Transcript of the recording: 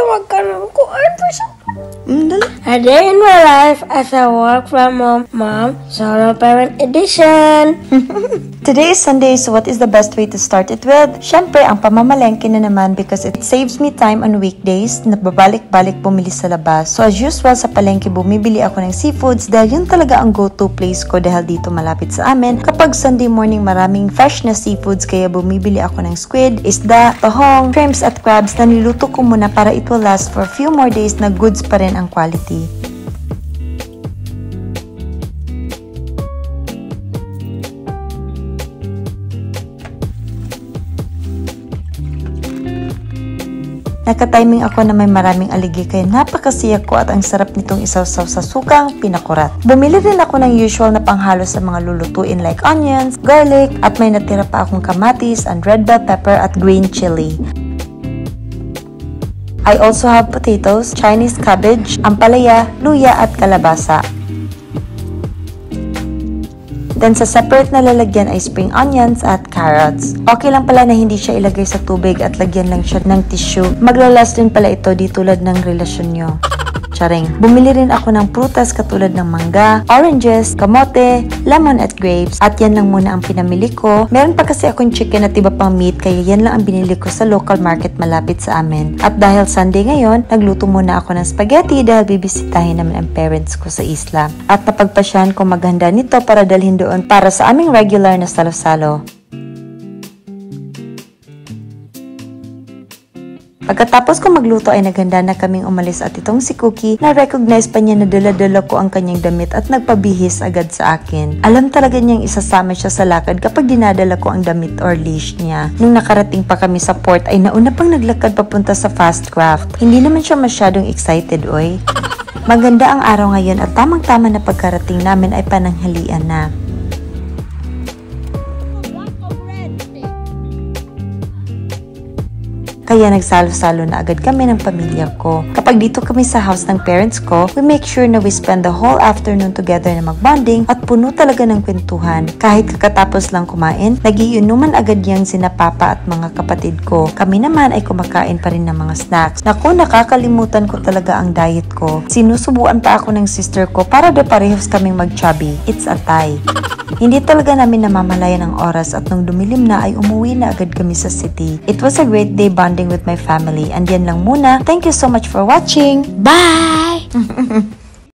magkaroon ko. Ano siya? Dali. A day in my life as a work from home mom, solo parent edition. Today is Sunday, so what is the best way to start it with? Syempre, ang pamamalengke na naman because it saves me time on weekdays na babalik-balik bumili sa labas. So as usual sa palengke, bumibili ako ng seafoods dahil yun talaga ang go-to place ko dahil dito malapit sa amin. Kapag Sunday morning, maraming fresh na seafoods kaya bumibili ako ng squid, isda, tahong, shrimps at crabs na niluto ko muna para it will last for a few more days na goods pa rin ang quality. Nagka-timing ako na may maraming aligi kaya napakasiyak ko at ang sarap nitong isawsaw sa sukang pinakurat. Bumili rin ako ng usual na panghalo sa mga lulutuin like onions, garlic, at may natira pa akong kamatis and red bell pepper at green chili. I also have potatoes, Chinese cabbage, ampalaya, luya at kalabasa. Then sa separate na lalagyan ay spring onions at carrots. Okay lang pala na hindi siya ilagay sa tubig at lagyan lang siya ng tissue. Maglalast din pala ito di tulad ng relasyon nyo. Charing. Bumili rin ako ng prutas katulad ng mangga, oranges, kamote, lemon at grapes. At yan lang muna ang pinamili ko. Meron pa kasi akong chicken at iba pang meat kaya yan lang ang binili ko sa local market malapit sa amin. At dahil Sunday ngayon, nagluto muna ako ng spaghetti dahil bibisitahin naman ang parents ko sa isla. At napagpasyahan ko maghanda nito para dalhin doon para sa aming regular na salo-salo. Pagkatapos ko magluto ay naghanda na kaming umalis at itong si Cookie na-recognize pa niya na dala-dala ko ang kanyang damit at nagpabihis agad sa akin. Alam talaga niyang isasama siya sa lakad kapag dinadala ko ang damit or leash niya. Nung nakarating pa kami sa port ay nauna pang naglakad papunta sa fast craft. Hindi naman siya masyadong excited, oy. Maganda ang araw ngayon at tamang-tama na pagkarating namin ay pananghalian na. Kaya nagsalo-salo na agad kami ng pamilya ko. Kapag dito kami sa house ng parents ko, we make sure na we spend the whole afternoon together na magbonding at puno talaga ng kwentuhan. Kahit kakatapos lang kumain, nagiinuman agad yang sina papa at mga kapatid ko. Kami naman ay kumakain pa rin ng mga snacks. Naku, nakakalimutan ko talaga ang diet ko. Sinusubuan pa ako ng sister ko para daw parehas kaming mag-chubby. It's a tie. Hindi talaga namin namamalayan ang oras at nung dumilim na ay umuwi na agad kami sa city. It was a great day bonding with my family. And yan lang muna. Thank you so much for watching. Bye!